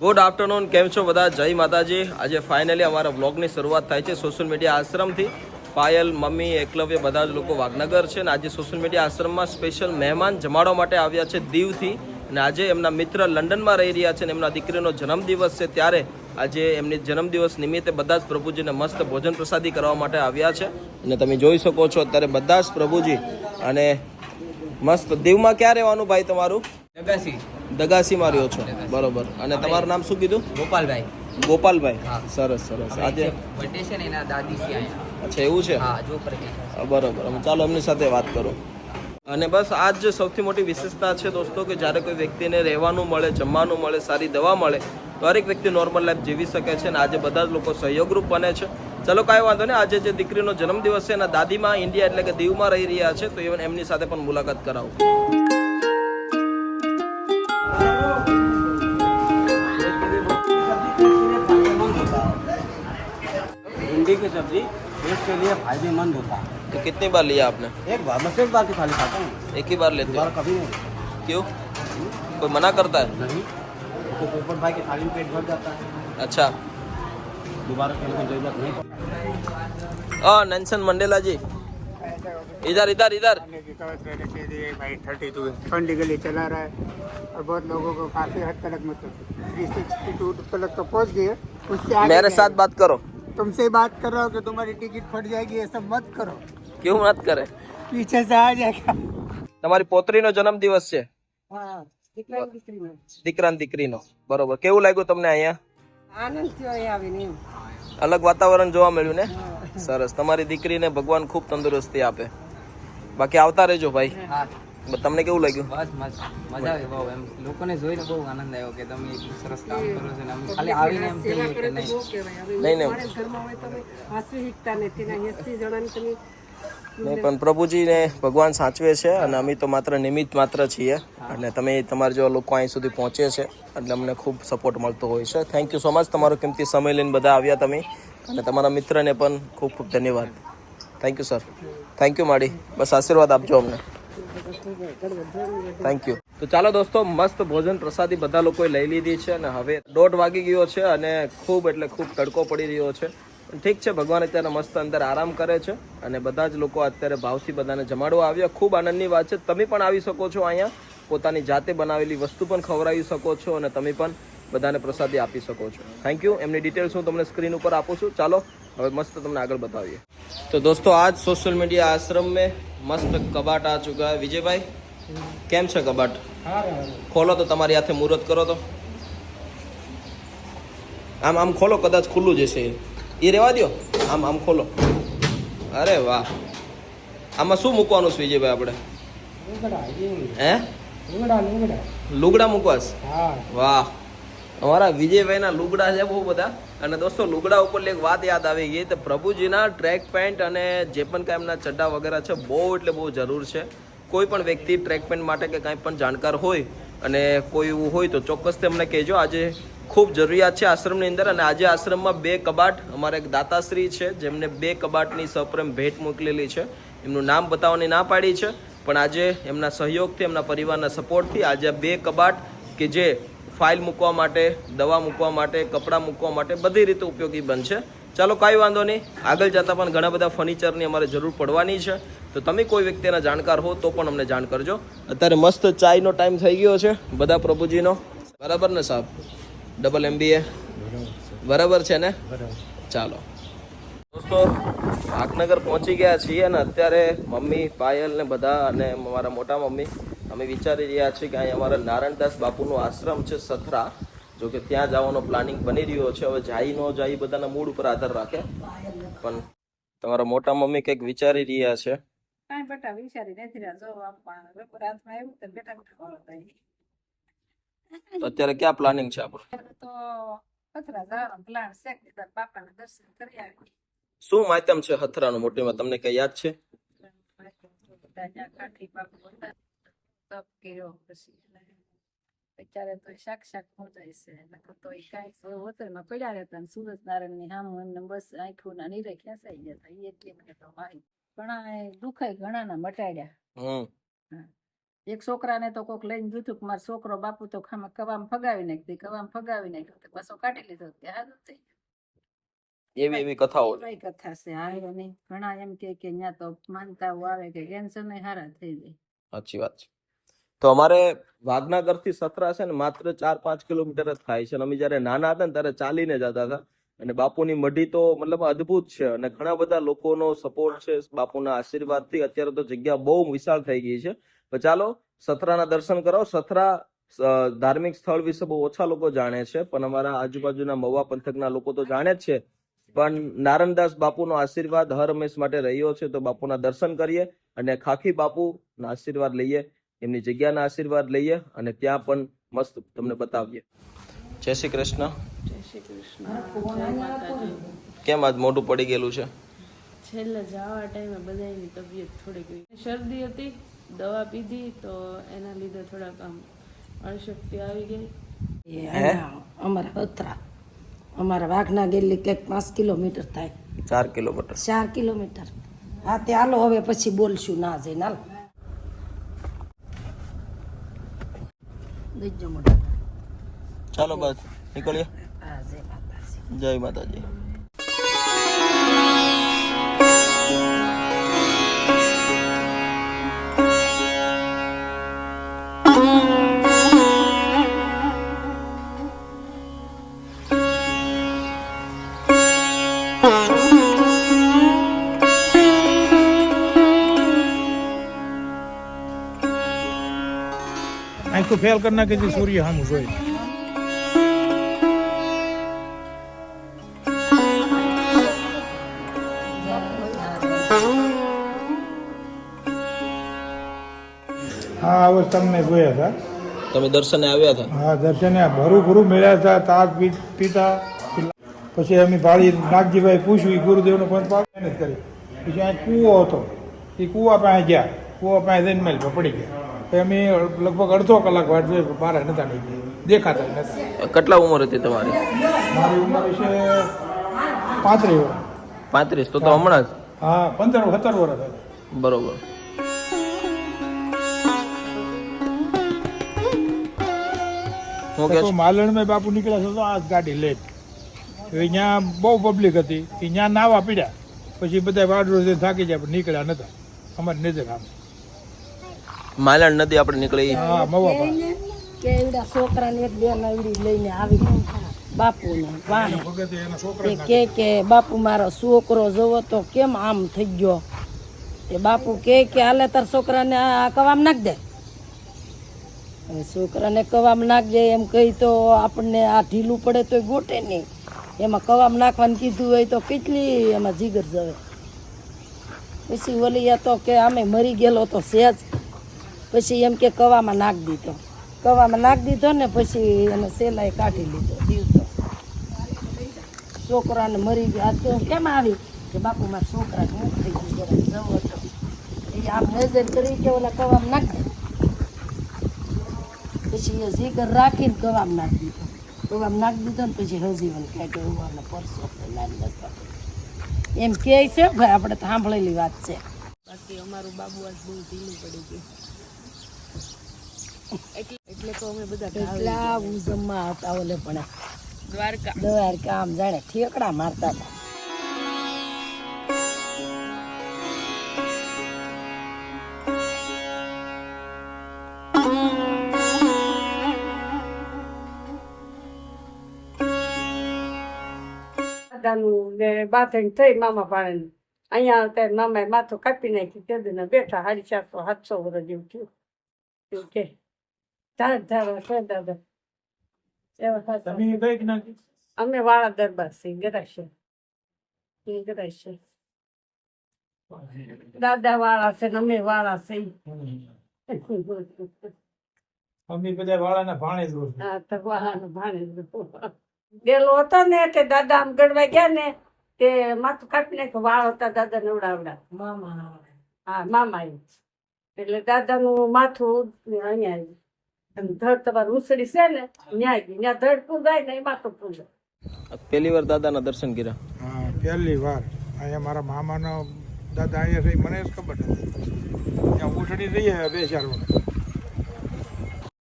Good afternoon, કેમ છો બધા? જય માતાજી. આજે ફાઇનલી અમારા વ્લોગની શરૂઆત થાય છે સોશિયલ મીડિયા આશ્રમથી. પાયલ, મમ્મી, એકલવ્ય બધા જ લોકો વાઘનગર છે અને આજે સોશિયલ મીડિયા આશ્રમમાં સ્પેશિયલ મહેમાન જમાડવા માટે આવ્યા છે દીવથી. અને આજે એમના મિત્ર લંડનમાં રહી રહ્યા છે અને એમના દીકરીનો જન્મદિવસ છે, ત્યારે આજે એમની જન્મદિવસ નિમિત્તે બધા જ પ્રભુજીને મસ્ત ભોજન પ્રસાદી કરવા માટે આવ્યા છે. અને તમે જોઈ શકો છો અત્યારે બધા જ પ્રભુજી અને મસ્ત. દીવમાં ક્યાં રહેવાનું ભાઈ તમારું? દગાસીમાં રહ્યો છો, બરોબર. અને તમારું નામ શું કીધું? ગોપાલભાઈ. ગોપાલભાઈ, સરસ સરસ. આજે બર્થડે છે ને એના દાદી છે અહીંયા. અચ્છા, એવું છે? હા, જો પર બરોબર. ચાલો એમની સાથે વાત કરો. અને બસ આ જ સૌથી મોટી વિશેષતા છે દોસ્તો, કે જ્યારે કોઈ વ્યક્તિને રહેવાનું મળે, જમવાનું મળે, સારી દવા મળે, તો દરેક વ્યક્તિ નોર્મલ લાઈફ જીવી શકે છે. અને આજે બધા જ લોકો સહયોગરૂપ બને છે. ચલો કાંઈ વાંધો નહીં. આજે જે દીકરીનો જન્મદિવસ છે એના દાદીમાં ઇન્ડિયા એટલે કે દીવમાં રહી રહ્યા છે, તો એમની સાથે પણ મુલાકાત કરાવો. भिंडी की सब्जी पेट के लिए फायदेमंद होता है। तो कितनी बार लिया आपने? एक बार, बस एक बार की थाली खाता हूँ, एक ही बार लेते हो? दोबारा कभी नहीं। क्यों? कोई मना करता है? नहीं, तो पोपट भाई की थाली में पेट भर जाता है, अच्छा. दोबारा करने की जरूरत नहीं पड़ती। नेल्सन मंडेला जी, इधर इधर इधर. भाई 32 ठंडी गली चला रहा है और बहुत लोगों को काफी हद तक मतलब 362 तक तो पहुंच गए। उससे आगे मेरे साथ बात करो. तुमसे बात कर रहा हूँ कि तुम्हारी टिकट फट जाएगी, ये सब मत करो, क्यों मत करे? पीछे से आ जाएगा। તમારી પોતરીનો જન્મદિવસ છે? દીકરા ને દીકરીનો, બરોબર. કેવું લાગ્યું તમને અહીંયા? આનંદ થયો અહીં આવીને. અલગ વાતાવરણ જોવા મળ્યું ને? સરસ. તમારી દીકરીને ભગવાન ખૂબ તંદુરસ્તી આપે. બાકી આવતા રહેજો ભાઈ. હા, તમને કેવું લાગ્યું? બસ મજા આવી બહુ. એમ લોકોને જોઈને બહુ આનંદ આવ્યો કે તમે એટલું સરસ કામ કરો છો ને આમ ખાલી આવીને એમ સેવા થયું કરે કે તો નહીં. બહુ કહેવાય. હવે નહીં, નહીં. માણસ ઘરમાં હોય તો હાસવી શીખતા નથી ને 80 જણાને તમે નહીં, પણ પ્રભુજીને ભગવાન સાચવે છે અને અમે તો માત્ર નિમિત્ત માત્ર છીએ. અને તમે તમારા જેવા લોકો અહીં સુધી પહોંચે છે એટલે અમને ખૂબ સપોર્ટ મળતો હોય છે. Thank you so much. તમારો કિંમતી સમય લઈને બધા આવ્યા તમે, અને તમારા મિત્રને પણ ખૂબ ખૂબ ધન્યવાદ. Thank you sir. Thank you માડી. બસ આશીર્વાદ આપજો અમને. Thank you. તો ચાલો દોસ્તો, મસ્ત ભોજન પ્રસાદી બધા લોકોએ લઈ લીધી છે અને હવે 1:30 વાગી ગયો છે અને ખૂબ એટલે ખૂબ તડકો પડી રહ્યો છે. ઠીક છે, ભગવાન અત્યારે મસ્ત અંદર આરામ કરે છે અને બધા જ લોકો અત્યારે ભાવથી બધાને જમાડવા આવ્યા. ખૂબ આનંદની વાત છે. તમે પણ આવી શકો છો અહીંયા, પોતાની જાતે બનાવેલી વસ્તુ પણ ખવડાવી શકો છો અને તમે પણ બધાને પ્રસાદી આપી શકો છો. Thank you. એમની ડિટેલ્સ હું તમને સ્ક્રીન ઉપર આપું છું. ચાલો હવે મસ્ત તમને આગળ બતાવીએ. તો દોસ્તો, आज सोशल मीडिया आश्रम में मस्त कबाट आ चुका है. विजय भाई, કેમ છે કબાટ? ખોલો તો, તમારી હાથે મુહૂર્ત કરો તો. આમ આમ ખોલો, કદાચ ખુલ્લું જશે. એ રહેવા દો, આમ આમ ખોલો. અરે વાહ. આમાં શું મૂકવાનું છે વિજયભાઈ આપણે? હે? લુગડા મૂકવાસ? વાહ, અમારા વિજયભાઈના લુગડા છે બહુ બધા. અને દોસ્તો, લુગડા ઉપર એક વાત યાદ આવી ગઈ, તો પ્રભુજીના ટ્રેક પેન્ટ અને જે પણ કાંઈ એમના ચડ્ડા વગેરે છે બહુ એટલે બહુ જરૂર છે. કોઈ પણ વ્યક્તિ ટ્રેક પેન્ટ માટે કે કાંઈ પણ જાણકાર હોય અને કોઈ એવું હોય તો ચોક્કસથી અમને કહેજો. આજે ખૂબ જરૂરિયાત છે આશ્રમની અંદર. અને આજે આશ્રમમાં 2 કબાટ, અમારા એક દાતાશ્રી છે જેમને 2 કબાટની સપ્રેમ ભેટ મોકલેલી છે. એમનું નામ બતાવવાની ના પાડી છે, પણ આજે એમના સહયોગથી, એમના પરિવારના સપોર્ટથી આજે 2 કબાટ કે જે ફાઇલ મૂકવા માટે, દવા મૂકવા માટે, કપડાં મૂકવા માટે બધી રીતે ઉપયોગી બનશે. ચાલો કાંઈ વાંધો નહીં. આગળ જતાં પણ ઘણા બધા ફર્નિચરની અમારે જરૂર પડવાની છે, તો તમે કોઈ વ્યક્તિના જાણકાર હો તો પણ અમને જાણ કરજો. અત્યારે મસ્ત ચાયનો ટાઈમ થઈ ગયો છે બધા પ્રભુજીનો. બરાબર ને સાહેબ? ડબલ MBA બરાબર છે ને? ચાલો દોસ્તો, વાઘનગર પહોંચી ગયા છીએ અને અત્યારે મમ્મી, પાયલ ને બધા અને મારા મોટા મમ્મી અમે વિચારી રહ્યા છીએ કે અહીં અમારા નારાયણદાસ બાપુનો આશ્રમ છે સથરા, જો કે ત્યાં જવાનો પ્લાનિંગ બની રહ્યો છે. હવે જાય ન જાય બધાના મૂડ ઉપર આધાર રાખે, પણ તમારા મોટા મમ્મી કંઈક વિચારી રહ્યા છે. કાંઈ બેટા વિચારી નથી રહ્યા. જો આપવા રાતમાં આવ્યું તો બેટા ખબર થઈ તો અત્યારે ક્યાં પ્લાનિંગ છે આપણું? તો પથરા જવાનો પ્લાન છે કે તારા બાપાના દર્શન કરી આવી. શું માધ્યમ છે હથરાનું મોટીમાં, તમને કઈ યાદ છે? કાઠી બાપુ હતા, તપ કર્યો પછી અત્યારે તો શાક પહોંચાય છે. તો એ કાંઈ હોટલમાં પડ્યા રહેતા ને સુરજ નારાયણ ની સામું એમને બસ આંખું ના નીરે ખેંચાઈ જતા. એટલી મને તો મારી ઘણા દુખાય, ઘણા ના મટાડ્યા. એક છોકરાને તો કોક લઈને જોયું કે મારો છોકરો બાપુ તો ખામાં કવામાં ફગાવી નાખતી, કવામાં ફગાવી નાખ્યો તો પાછો કાઢી લીધો ત્યાં હારું થઈ એવી એવી કથાઓ છે. એવાય કથા છે હારો નહીં. ઘણા એમ કે ત્યાં તો માનતાઓ આવે કે કેન્સર ને હારા થઈ જાય. સાચી વાત છે. તો અમારે વાઘનાગરથી સતરા છે ને માત્ર 4-5 કિલોમીટર જ થાય છે. અને અમે જયારે નાના હતા ને ત્યારે ચાલીને જતા હતા. અને બાપુની મઢી તો મતલબ અદ્ભુત છે અને ઘણા બધા લોકોનો સપોર્ટ છે બાપુના આશીર્વાદથી. અત્યારે તો જગ્યા બહુ વિશાળ થઈ ગઈ છે. તો ચાલો સથરાના દર્શન કરો. સથરા ધાર્મિક સ્થળ વિશે બહુ ઓછા લોકો જાણે છે, પણ અમારા આજુબાજુના મહુવા પંથકના લોકો તો જાણે જ છે. પણ નારણદાસ બાપુનો આશીર્વાદ હર હંમેશ માટે રહ્યો છે. તો બાપુના દર્શન કરીએ અને ખાખી બાપુના આશીર્વાદ લઈએ, એમની જગ્યાના આશીર્વાદ લઈએ અને ત્યાં પણ મસ્ત તમને બતાવીએ. જય શ્રી કૃષ્ણ. જય શ્રી કૃષ્ણ. જય માતાજી. કેમ આજ મોઢું પડી ગયેલું છે? છેલ્લે જવા ટાઈમે બધાની તબિયત થોડીક શરદી હતી, દવા પીધી તો એના લીધે થોડાક આમ અણશક્તિ આવી ગઈ. અમારા હથરા અમારા વાઘના ગેલી કંઈક 5 કિલોમીટર થાય. 4 કિલોમીટર. 4 કિલોમીટર. હા તે હાલો હવે પછી બોલશું ના જઈને હાલ. દેજો મોઢા. ચાલો બસ નીકળીએ. હા જય માતાજી. જય માતાજી. आँख को फेल करना कि सूर्य हम जोई हाँ वो તમને જોયા હતા. તમે દર્શને આવ્યા હતા? હા દર્શને ભરું ભરું મળ્યા હતા. તાક પીતા પછી અમે ભાળી નાગજીભાઈ પૂછ્યું, ગુરુદેવનો પણ મહેનત કરી. પછી આ કૂવો હતો, એ કૂવા પાસે ગયા. કૂવા પાસે જઈને મેલ પડી ગયા. અમે લગભગ અડધો કલાક વાટ જોઈ, બહાર નતા નીકળી, દેખાતા નતા. કેટલા ઉંમર હતી તમારી? મારી ઉંમર છે 35 વર્ષ. 35? તો હમણાં જ? હા 15-17 વર્ષ હતા. બરોબર. માલણમાં બાપુ નીકળ્યા છે તો આ ગાડી લેટ અહીંયા બહુ પબ્લિક હતી. ત્યાં નાવા પીડ્યા, પછી બધા વાડરો થાકી જાય પણ નીકળ્યા નતા. અમારી નજર આમ માલણ નદી આપણે નીકળી. હા મવા કે એવડા છોકરાને એક બે નવડી લઈને આવી બાપુને વાહે કે બાપુ મારો છોકરો જોવો તો કેમ આમ થઈ ગયો. તે બાપુ કે હાલે તાર છોકરાને આ કવામ નાખ દે. છોકરાને કવામ નાખ દે એમ કહી તો આપણને આ ઢીલું પડે તો ગોટે નહીં. એમાં કવામ નાખવાનું કીધું હોય તો કેટલી એમાં જીગર જવે. પછી ઓલિયા તો કે આમે મરી ગયેલો તો સહેજ, પછી એમ કે કવામાં નાખ દીધો. કવામાં નાખ દીધો ને પછી એને સેલાએ કાઢી લીધો જીવતો. છોકરાને મરી ગયા તો કેમ આવી કે બાપુ મારા છોકરાને હું થઈ ગયું જવો તો એ આમ નજર કરી કે ઓલા કવામાં નાખ દે. પછી એ જીગર રાખીને કવામાં નાખ દીધો. કવામાં નાખ દીધો ને પછી હજીવન કાઢ્યો. ઉવાને પરસો નાનદાસ બાપુ એમ કહે છે ભાઈ, આપણે તો સાંભળેલી વાત છે. બાકી અમારું બાબુ આજ બહુ ઢીલું પડી ગયું. એટલે તો અમે બધા એટલા આવું જમવા હતા ઓલે પણ દ્વારકા આમ જાણે ઠેકડા મારતા હતા. બાથણ થઈ મામા પાણી અહીંયા ત્યારે મામાએ માથું કાપી નાખ્યું. તેદીને બેઠા 450-700 વર્ષ જેવું થયું. એવું કે દાદા અમે વાળા દરબાર છીએ, ગરાશે દાદા વાળા છે ને અમે વાળા છીએ. અમે બધા વાળાના ભાણે જ હા તો વાળાનો ભાણે ગેલો હતો ને તે દાદા આમ ગડવા ગયા ને તે માથું કાપી નાખ્યું. વાળ હતા દાદા ને ઉડાવડા. હા મામા એટલે દાદાનું માથું અહીંયા આવ્યું. ધડ તમારું ઉસળી છે ને ન્યાય ગઈ, ત્યાં ધડ પૂજાય ને એ માથું પૂજાય. પહેલી વાર દાદાના દર્શન કર્યા? હા પહેલી વાર. અહીંયા મારા મામાનો દાદા અહીંયા રહી, મને જ ખબર નથી. ત્યાં ઉઠડી રહી 2-4 વર્ષ.